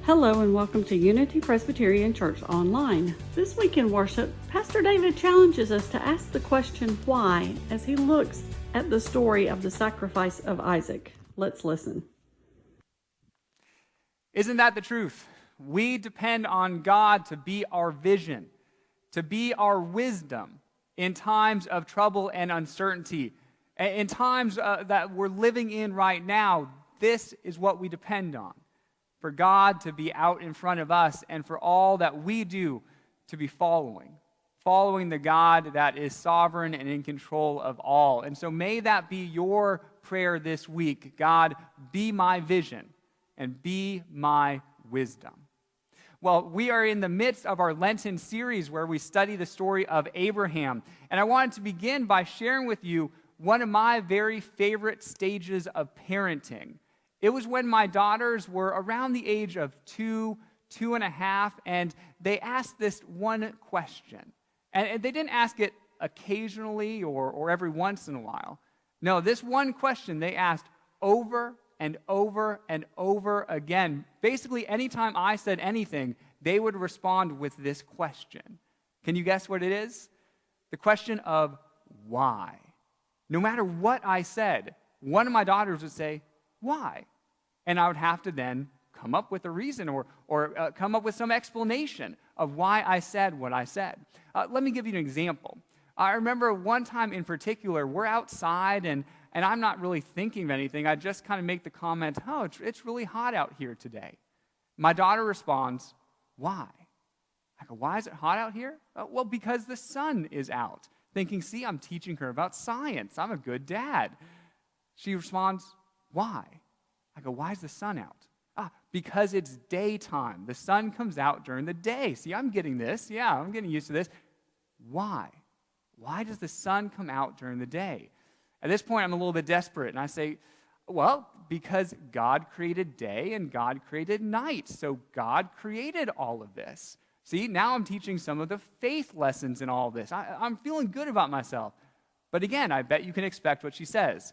Hello and welcome to Unity Presbyterian Church Online. This week in worship, Pastor David challenges us to ask the question why as he looks at the story of the sacrifice of Isaac. Let's listen. Isn't that the truth? We depend on God to be our vision, to be our wisdom in times of trouble and uncertainty. In times that we're living in right now, this is what we depend on. For God to be out in front of us and for all that we do to be following the God that is sovereign and in control of all. And so may that be your prayer this week. God, be my vision and be my wisdom. Well, we are in the midst of our Lenten series where we study the story of Abraham. And I wanted to begin by sharing with you one of my very favorite stages of parenting. It was when my daughters were around the age of 2.5, and they asked this one question. And they didn't ask it occasionally or every once in a while. No, this one question they asked over and over and over again. Basically, anytime I said anything, they would respond with this question. Can you guess what it is? The question of why. No matter what I said, one of my daughters would say, why? And I would have to then come up with a reason or come up with some explanation of why I said what I said. Let me give you an example. I remember one time in particular, we're outside and I'm not really thinking of anything. I just kind of make the comment, oh, it's really hot out here today. My daughter responds, why? I go, why is it hot out here? Well, because the sun is out. Thinking, see, I'm teaching her about science. I'm a good dad. She responds, why? I go, why is the sun out? Because it's daytime. The sun comes out during the day. See, I'm getting this. Yeah, I'm getting used to this. Why? Why does the sun come out during the day? At this point, I'm a little bit desperate, and I say, well, because God created day and God created night. So God created all of this. See, now I'm teaching some of the faith lessons in all of this. I'm feeling good about myself. But again, I bet you can expect what she says.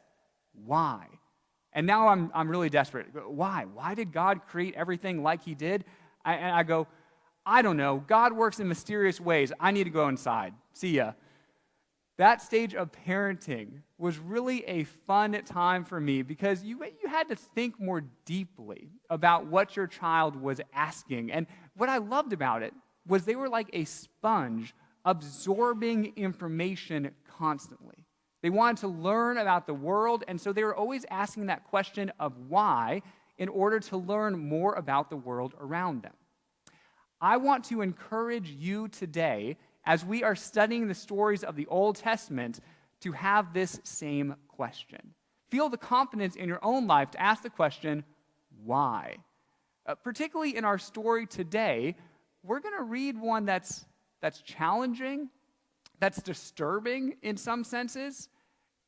Why? And now I'm really desperate. Why? Why did God create everything like he did? And I go, I don't know. God works in mysterious ways. I need to go inside. See ya. That stage of parenting was really a fun time for me because you had to think more deeply about what your child was asking. And what I loved about it was they were like a sponge absorbing information constantly. They wanted to learn about the world, and so they were always asking that question of why in order to learn more about the world around them. I want to encourage you today, as we are studying the stories of the Old Testament, to have this same question. Feel the confidence in your own life to ask the question, why? Particularly in our story today, we're going to read one that's challenging, that's disturbing in some senses,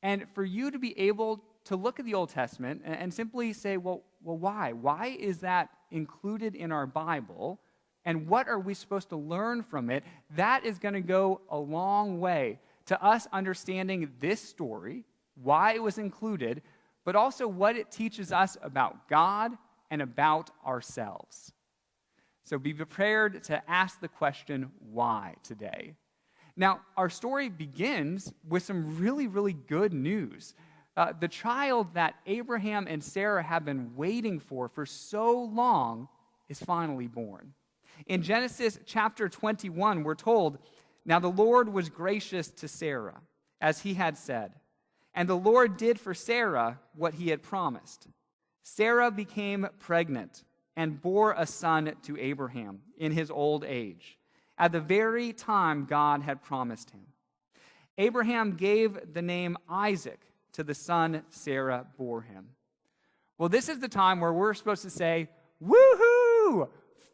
and for you to be able to look at the Old Testament and simply say, well, why? Why is that included in our Bible? And what are we supposed to learn from it? That is going to go a long way to us understanding this story, why it was included, but also what it teaches us about God and about ourselves. So be prepared to ask the question, why today? Now, our story begins with some really, really good news. The child that Abraham and Sarah have been waiting for so long is finally born. In Genesis chapter 21, we're told, now the Lord was gracious to Sarah, as he had said, and the Lord did for Sarah what he had promised. Sarah became pregnant and bore a son to Abraham in his old age, at the very time God had promised him. Abraham gave the name Isaac to the son Sarah bore him. Well, this is the time where we're supposed to say, woohoo!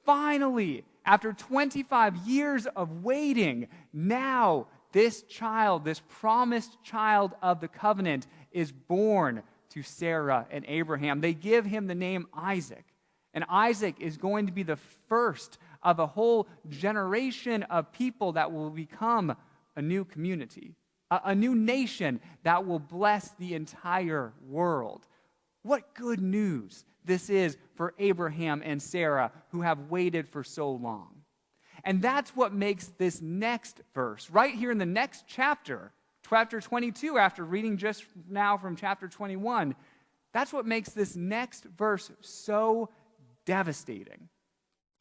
Finally, after 25 years of waiting, now this child, this promised child of the covenant, is born to Sarah and Abraham. They give him the name Isaac. And Isaac is going to be the first of a whole generation of people that will become a new community, a new nation that will bless the entire world. What good news this is for Abraham and Sarah who have waited for so long. And that's what makes this next verse, right here in the next chapter, chapter 22, after reading just now from chapter 21, that's what makes this next verse so devastating.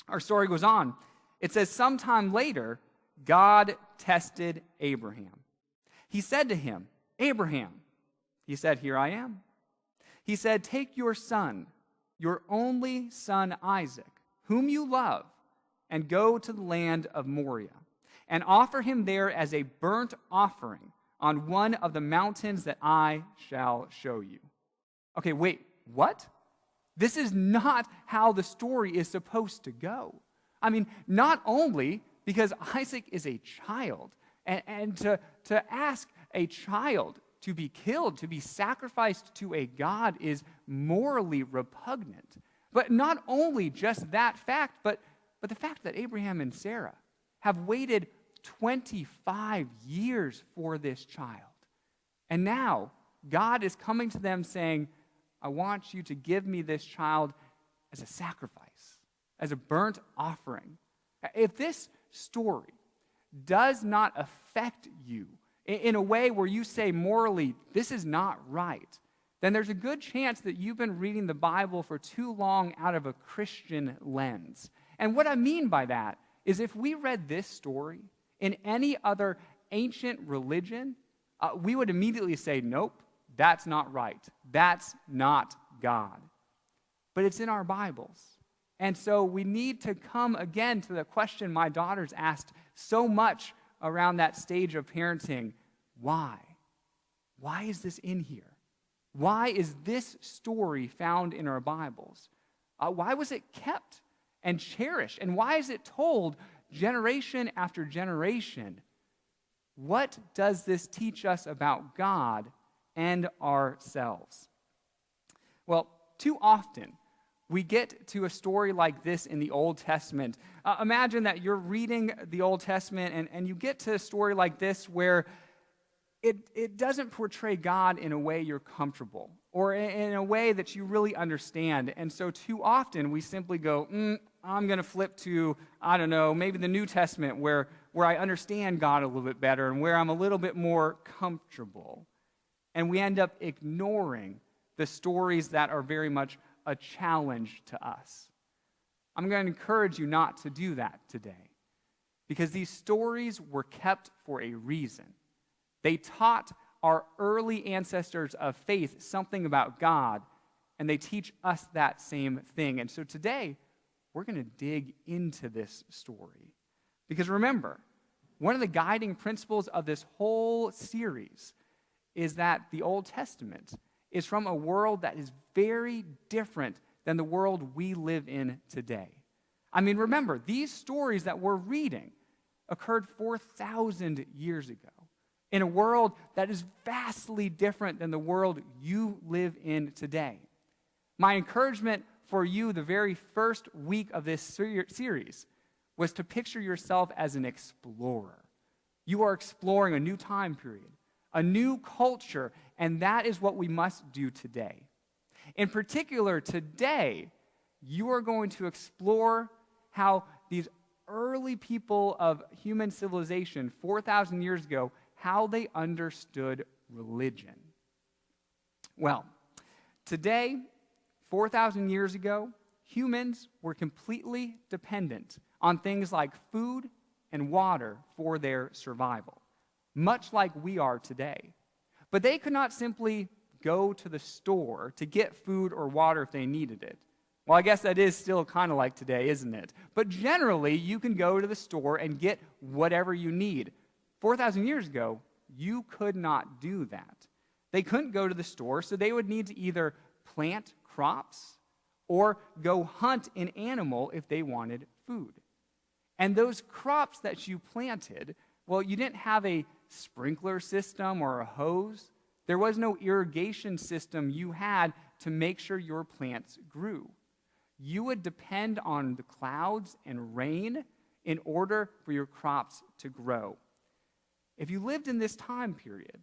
Our story goes on. It says, sometime later, God tested Abraham. He said to him, Abraham. He said, here I am. He said, take your son, your only son Isaac, whom you love, and go to the land of Moriah, and offer him there as a burnt offering on one of the mountains that I shall show you. Okay, wait, what? This is not how the story is supposed to go. I mean, not only because Isaac is a child, and to ask a child to be killed, to be sacrificed to a god is morally repugnant. But not only just that fact, but the fact that Abraham and Sarah have waited 25 years for this child. And now God is coming to them saying, I want you to give me this child as a sacrifice, as a burnt offering. If this story does not affect you in a way where you say morally, this is not right, then there's a good chance that you've been reading the Bible for too long out of a Christian lens. And what I mean by that is if we read this story in any other ancient religion, we would immediately say, nope, that's not right. That's not God. But it's in our Bibles. And so we need to come again to the question my daughters asked so much around that stage of parenting. Why? Why is this in here? Why is this story found in our Bibles? Why was it kept and cherished? And why is it told generation after generation? What does this teach us about God and ourselves? Well, too often we get to a story like this in the Old Testament. Imagine that you're reading the Old Testament and you get to a story like this where it doesn't portray God in a way you're comfortable or in a way that you really understand. And so too often we simply go, I'm going to flip to, I don't know, maybe the New Testament where I understand God a little bit better and where I'm a little bit more comfortable. And we end up ignoring the stories that are very much a challenge to us. I'm going to encourage you not to do that today because these stories were kept for a reason. They taught our early ancestors of faith something about God, and they teach us that same thing. And so today, we're going to dig into this story. Because remember, one of the guiding principles of this whole series is that the Old Testament is from a world that is very different than the world we live in today. I mean, remember, these stories that we're reading occurred 4,000 years ago in a world that is vastly different than the world you live in today. My encouragement for you the very first week of this series was to picture yourself as an explorer. You are exploring a new time period, a new culture, and that is what we must do today. In particular, today, you are going to explore how these early people of human civilization 4,000 years ago, how they understood religion. Well, today, 4,000 years ago, humans were completely dependent on things like food and water for their survival, much like we are today. But they could not simply go to the store to get food or water if they needed it. Well, I guess that is still kind of like today, isn't it? But generally, you can go to the store and get whatever you need. 4,000 years ago, you could not do that. They couldn't go to the store, so they would need to either plant crops or go hunt an animal if they wanted food. And those crops that you planted, well, you didn't have a sprinkler system or a hose. There was no irrigation system you had to make sure your plants grew. You would depend on the clouds and rain in order for your crops to grow. If you lived in this time period,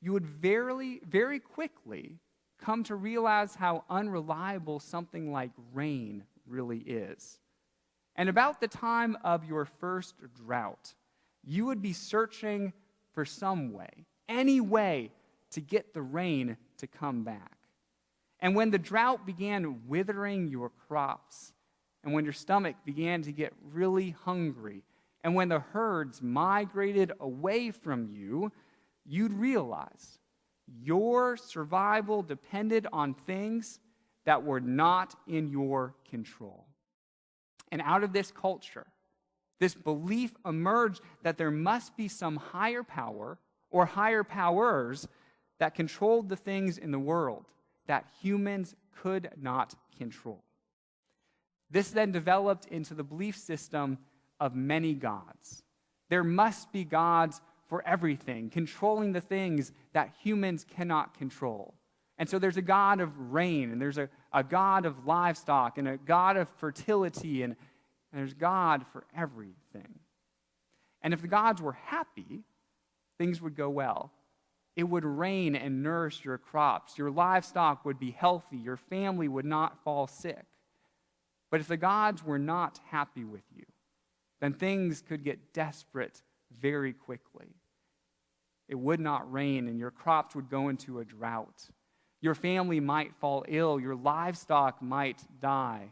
you would very, very quickly come to realize how unreliable something like rain really is. And about the time of your first drought, you would be searching for some way, any way, to get the rain to come back. And when the drought began withering your crops, and when your stomach began to get really hungry, and when the herds migrated away from you, you'd realize your survival depended on things that were not in your control. And out of this culture, this belief emerged that there must be some higher power or higher powers that controlled the things in the world that humans could not control. This then developed into the belief system of many gods. There must be gods for everything, controlling the things that humans cannot control. And so there's a god of rain, and there's a god of livestock, and a god of fertility, and there's God for everything. And if the gods were happy, things would go well. It would rain and nourish your crops. Your livestock would be healthy. Your family would not fall sick. But if the gods were not happy with you, then things could get desperate very quickly. It would not rain, and your crops would go into a drought. Your family might fall ill. Your livestock might die.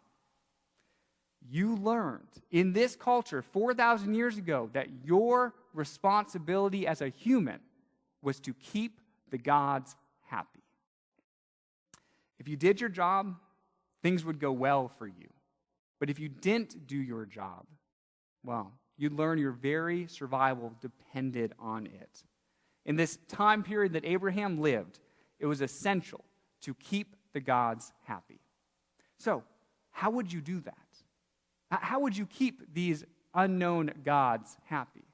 You learned in this culture 4,000 years ago that your responsibility as a human was to keep the gods happy. If you did your job, things would go well for you. But if you didn't do your job, well, you'd learn your very survival depended on it. In this time period that Abraham lived, it was essential to keep the gods happy. So, how would you do that? How would you keep these unknown gods happy?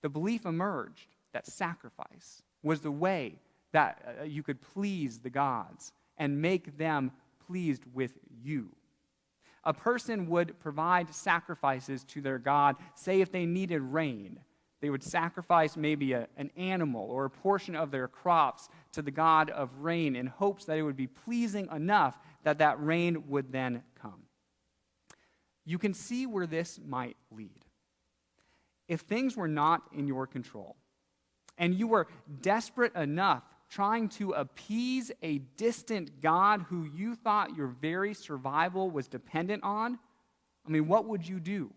The belief emerged that sacrifice was the way that you could please the gods and make them pleased with you. A person would provide sacrifices to their god. Say if they needed rain, they would sacrifice maybe an animal or a portion of their crops to the god of rain in hopes that it would be pleasing enough that that rain would then come. You can see where this might lead. If things were not in your control, and you were desperate enough trying to appease a distant God who you thought your very survival was dependent on, what would you do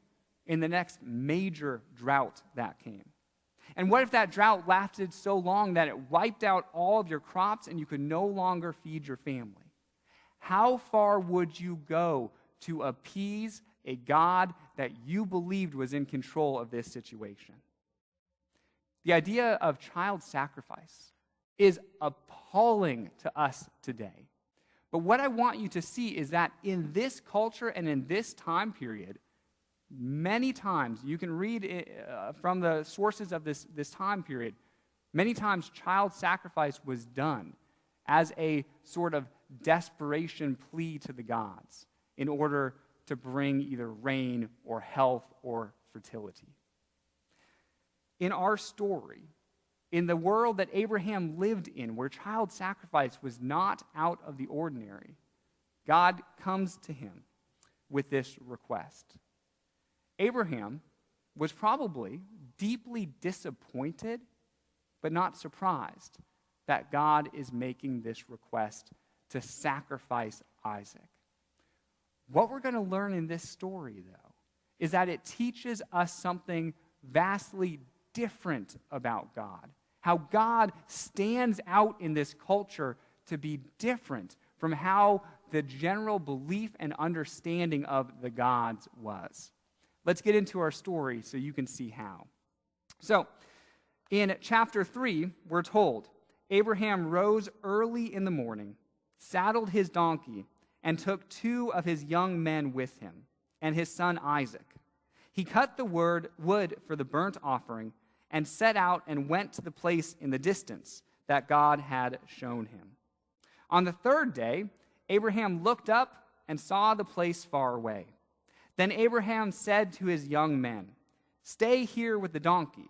in the next major drought that came? And what if that drought lasted so long that it wiped out all of your crops and you could no longer feed your family? How far would you go to appease a God that you believed was in control of this situation? The idea of child sacrifice is appalling to us today. But what I want you to see is that in this culture and in this time period, many times, you can read from the sources of this time period, many times child sacrifice was done as a sort of desperation plea to the gods in order to bring either rain or health or fertility. In our story, in the world that Abraham lived in, where child sacrifice was not out of the ordinary, God comes to him with this request. Abraham was probably deeply disappointed, but not surprised that God is making this request to sacrifice Isaac. What we're going to learn in this story, though, is that it teaches us something vastly different about God. How God stands out in this culture to be different from how the general belief and understanding of the gods was. Let's get into our story so you can see how. So, in chapter 3, we're told, Abraham rose early in the morning, saddled his donkey, and took 2 of his young men with him, and his son Isaac. He cut the wood for the burnt offering, and set out and went to the place in the distance that God had shown him. On the 3rd day, Abraham looked up and saw the place far away. Then Abraham said to his young men, "Stay here with the donkey.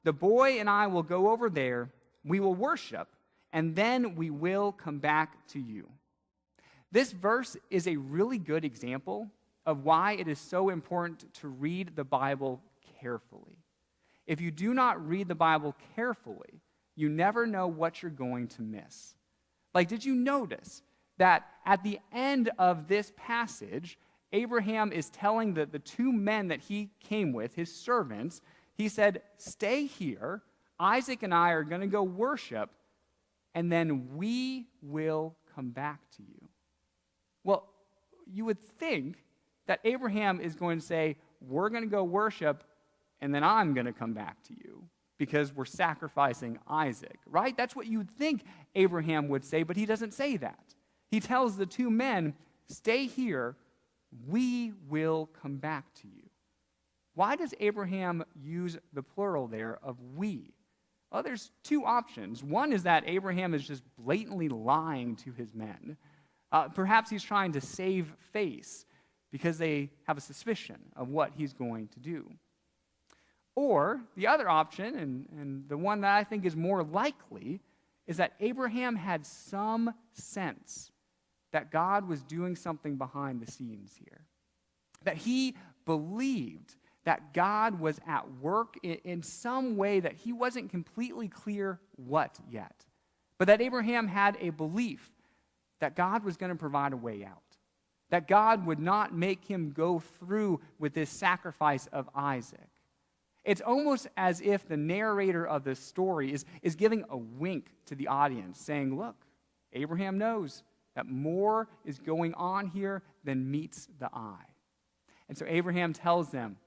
The boy and I will go over there. We will worship, and then we will come back to you. This verse is a really good example of why it is so important to read the Bible carefully. If you do not read the Bible carefully, you never know what you're going to miss. Like, did you notice that at the end of this passage, Abraham is telling the two men that he came with, his servants, he said, stay here, Isaac and I are going to go worship, and then we will come back to you. Well, you would think that Abraham is going to say, we're going to go worship, and then I'm going to come back to you because we're sacrificing Isaac, right? That's what you'd think Abraham would say, but he doesn't say that. He tells the two men, stay here, we will come back to you. Why does Abraham use the plural there of we? Well, there's two options. One is that Abraham is just blatantly lying to his men. Perhaps he's trying to save face because they have a suspicion of what he's going to do. Or the other option, and the one that I think is more likely, is that Abraham had some sense that God was doing something behind the scenes here. That he believed that God was at work in some way that he wasn't completely clear what yet. But that Abraham had a belief that God was going to provide a way out. That God would not make him go through with this sacrifice of Isaac. It's almost as if the narrator of this story is giving a wink to the audience, saying, look, Abraham knows that more is going on here than meets the eye. And so Abraham tells them,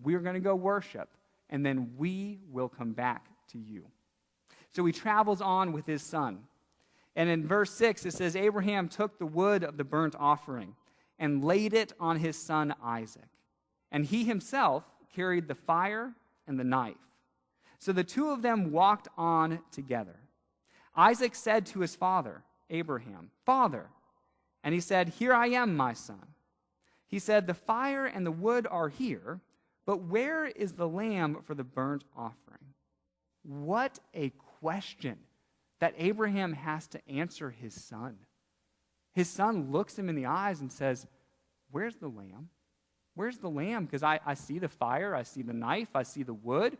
we're going to go worship, and then we will come back to you. So he travels on with his son. And in verse 6, it says, Abraham took the wood of the burnt offering and laid it on his son Isaac. And he himself carried the fire and the knife. So the two of them walked on together. Isaac said to his father, Abraham, Father. And he said, Here I am, my son. He said, The fire and the wood are here, but where is the lamb for the burnt offering? What a question that Abraham has to answer his son. His son looks him in the eyes and says, Where's the lamb? Where's the lamb? Because I see the fire, I see the knife, I see the wood.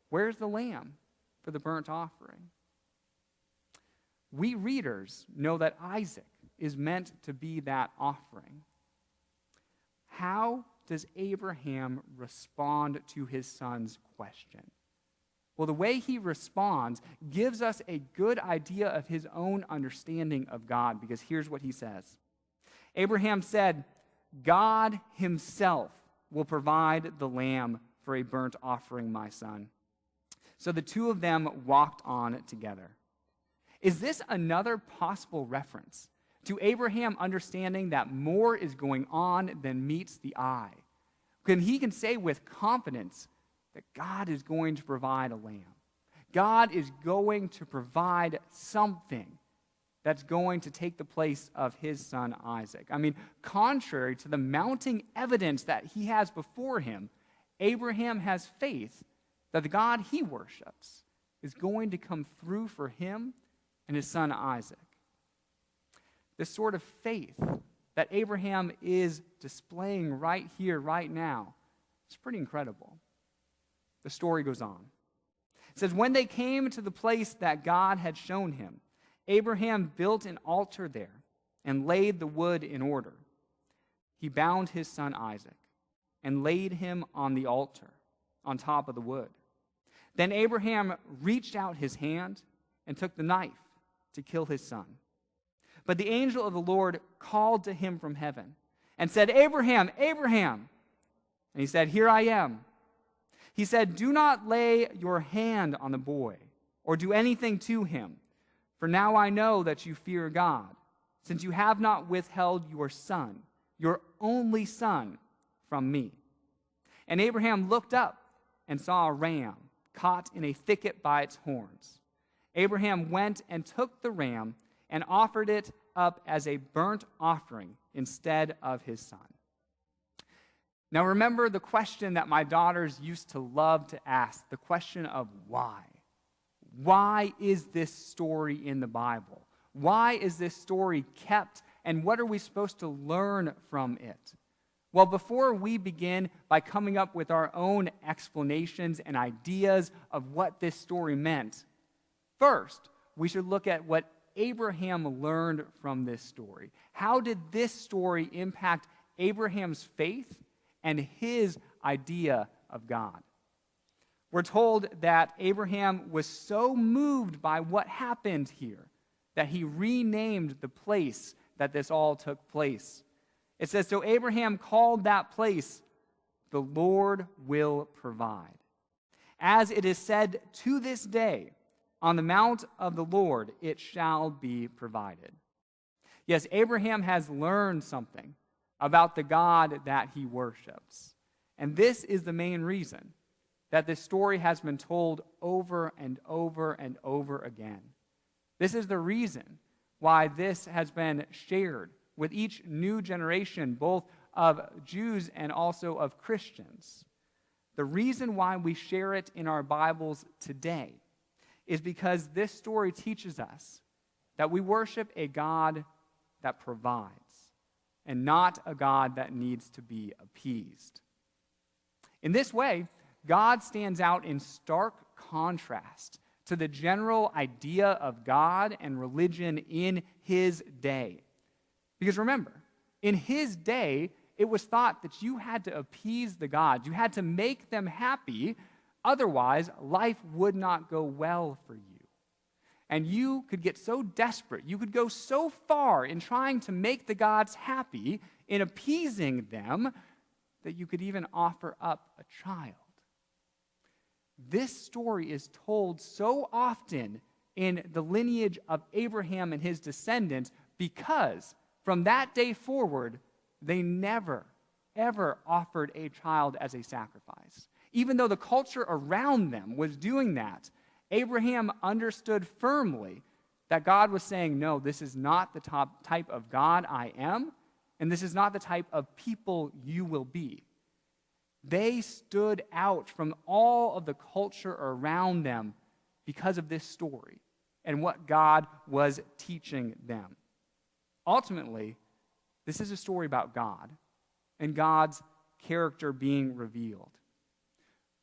Where's the lamb for the burnt offering? We readers know that Isaac is meant to be that offering. How does Abraham respond to his son's question? Well, the way he responds gives us a good idea of his own understanding of God, because here's what he says. Abraham said, God himself will provide the lamb for a burnt offering, my son. So the two of them walked on together. Is this another possible reference to Abraham understanding that more is going on than meets the eye? He can say with confidence that God is going to provide a lamb. God is going to provide something that's going to take the place of his son Isaac. I mean, contrary to the mounting evidence that he has before him, Abraham has faith that the God he worships is going to come through for him and his son Isaac. This sort of faith that Abraham is displaying right here, right now, is pretty incredible. The story goes on. It says, when they came to the place that God had shown him, Abraham built an altar there and laid the wood in order. He bound his son Isaac and laid him on the altar on top of the wood. Then Abraham reached out his hand and took the knife to kill his son. But the angel of the Lord called to him from heaven and said, Abraham, Abraham. And he said, Here I am. He said, Do not lay your hand on the boy or do anything to him, for now I know that you fear God, since you have not withheld your son, your only son, from me. And Abraham looked up and saw a ram caught in a thicket by its horns. Abraham went and took the ram and offered it up as a burnt offering instead of his son. Now remember the question that my daughters used to love to ask, the question of why. Why is this story in the Bible? Why is this story kept, and what are we supposed to learn from it? Well, before we begin by coming up with our own explanations and ideas of what this story meant, first, we should look at what Abraham learned from this story. How did this story impact Abraham's faith and his idea of God? We're told that Abraham was so moved by what happened here that he renamed the place that this all took place. It says, so Abraham called that place, the Lord will provide. As it is said to this day, on the mount of the Lord it shall be provided. Yes, Abraham has learned something about the God that he worships. And this is the main reason that this story has been told over and over and over again. This is the reason why this has been shared with each new generation, both of Jews and also of Christians. The reason why we share it in our Bibles today is because this story teaches us that we worship a God that provides and not a God that needs to be appeased. In this way, God stands out in stark contrast to the general idea of God and religion in his day. Because remember, in his day, it was thought that you had to appease the gods. You had to make them happy, otherwise life would not go well for you. And you could get so desperate, you could go so far in trying to make the gods happy, in appeasing them, that you could even offer up a child. This story is told so often in the lineage of Abraham and his descendants because from that day forward, they never, ever offered a child as a sacrifice. Even though the culture around them was doing that, Abraham understood firmly that God was saying, no, this is not the type of God I am, and this is not the type of people you will be. They stood out from all of the culture around them because of this story and what God was teaching them. Ultimately, this is a story about God and God's character being revealed.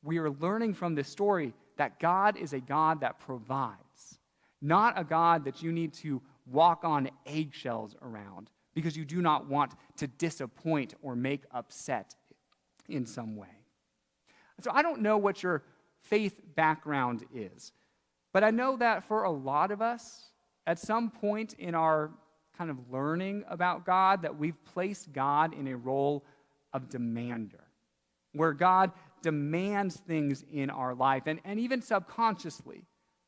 We are learning from this story that God is a God that provides, not a God that you need to walk on eggshells around because you do not want to disappoint or make upset in some way. So I don't know what your faith background is, but I know that for a lot of us, at some point in our kind of learning about God, that we've placed God in a role of demander, where God demands things in our life, and even subconsciously,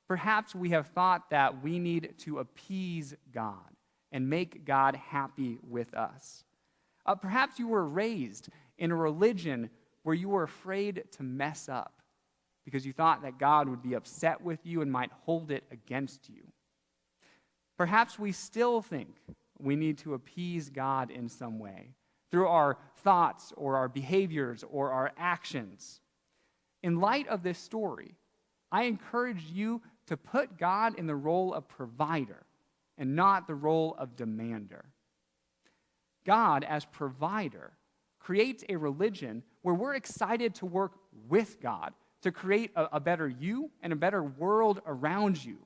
perhaps we have thought that we need to appease God and make God happy with us. Perhaps you were raised in a religion where you were afraid to mess up because you thought that God would be upset with you and might hold it against you. Perhaps we still think we need to appease God in some way through our thoughts or our behaviors or our actions. In light of this story, I encourage you to put God in the role of provider and not the role of demander. God, as provider, creates a religion where we're excited to work with God to create a better you and a better world around you.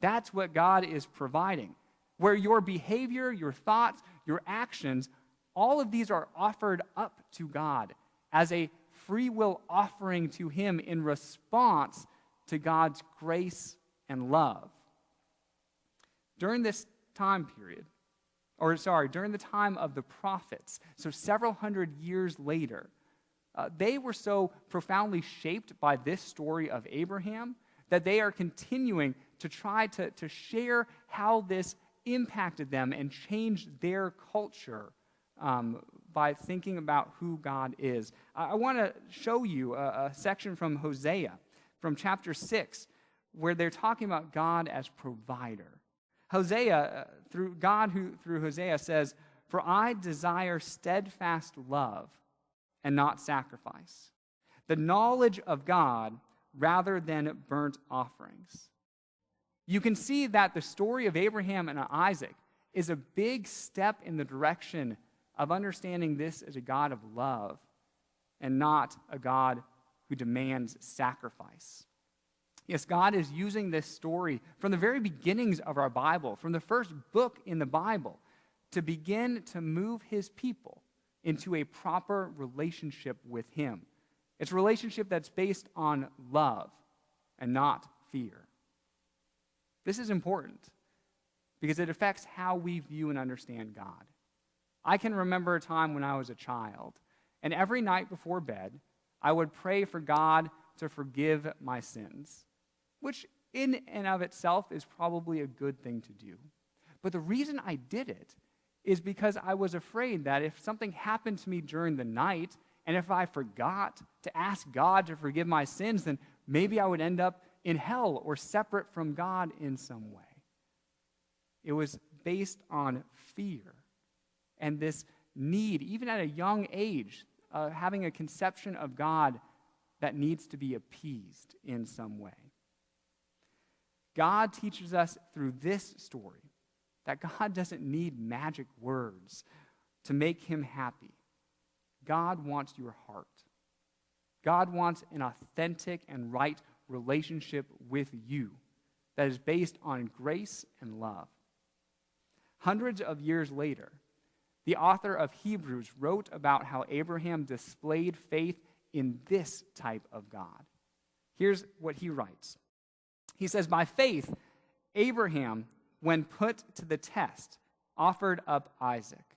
That's what God is providing, where your behavior, your thoughts, your actions, all of these are offered up to God as a free will offering to Him in response to God's grace and love. During this time period, during the time of the prophets, so several hundred years later, they were so profoundly shaped by this story of Abraham that they are continuing to try to share how this impacted them and changed their culture by thinking about who God is. I want to show you a section from Hosea, from chapter 6, where they're talking about God as provider. Hosea, through Hosea says, "For I desire steadfast love and not sacrifice, the knowledge of God rather than burnt offerings." you can see that the story of Abraham and Isaac is a big step in the direction of understanding this as a God of love and not a God who demands sacrifice. Yes, God is using this story from the very beginnings of our Bible, from the first book in the Bible, to begin to move his people into a proper relationship with him. It's a relationship that's based on love and not fear. This is important because it affects how we view and understand God. I can remember a time when I was a child, and every night before bed, I would pray for God to forgive my sins, which in and of itself is probably a good thing to do. But the reason I did it is because I was afraid that if something happened to me during the night, and if I forgot to ask God to forgive my sins, then maybe I would end up in hell or separate from God in some way. It was based on fear and this need, even at a young age, having a conception of God that needs to be appeased in some way. God teaches us through this story that God doesn't need magic words to make him happy. God wants your heart. God wants an authentic and right relationship with you that is based on grace and love. Hundreds of years later, the author of Hebrews wrote about how Abraham displayed faith in this type of God. Here's what he writes. He says, "By faith, Abraham, when put to the test, offered up Isaac.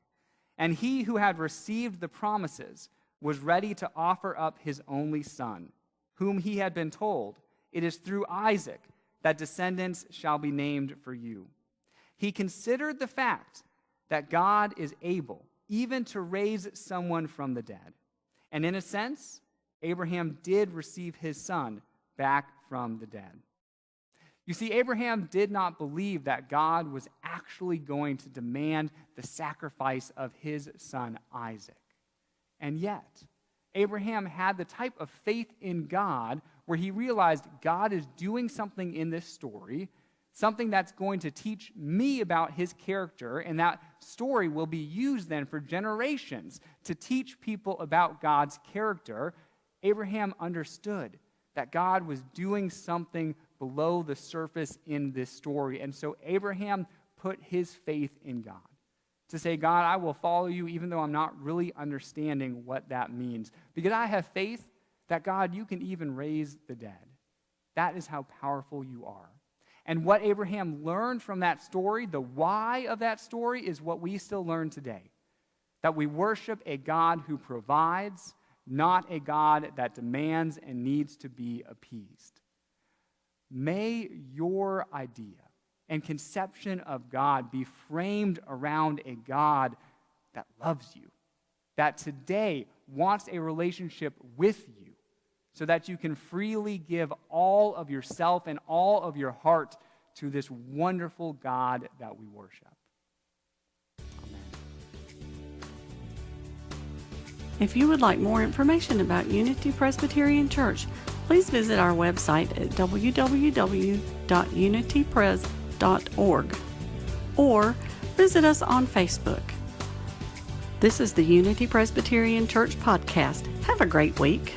And he who had received the promises was ready to offer up his only son, whom he had been told, 'It is through Isaac that descendants shall be named for you.' He considered the fact that God is able even to raise someone from the dead. And in a sense, Abraham did receive his son back from the dead." You see, Abraham did not believe that God was actually going to demand the sacrifice of his son Isaac. And yet, Abraham had the type of faith in God where he realized God is doing something in this story, something that's going to teach me about his character, and that story will be used then for generations to teach people about God's character. Abraham understood that God was doing something below the surface in this story. And so Abraham put his faith in God to say, "God, I will follow you even though I'm not really understanding what that means. Because I have faith that, God, you can even raise the dead." That is how powerful you are. And what Abraham learned from that story, the why of that story, is what we still learn today. That we worship a God who provides, not a God that demands and needs to be appeased. May your idea and conception of God be framed around a God that loves you, that today wants a relationship with you, so that you can freely give all of yourself and all of your heart to this wonderful God that we worship. Amen. If you would like more information about Unity Presbyterian Church, please visit our website at www.unitypres.org or visit us on Facebook. This is the Unity Presbyterian Church podcast. Have a great week.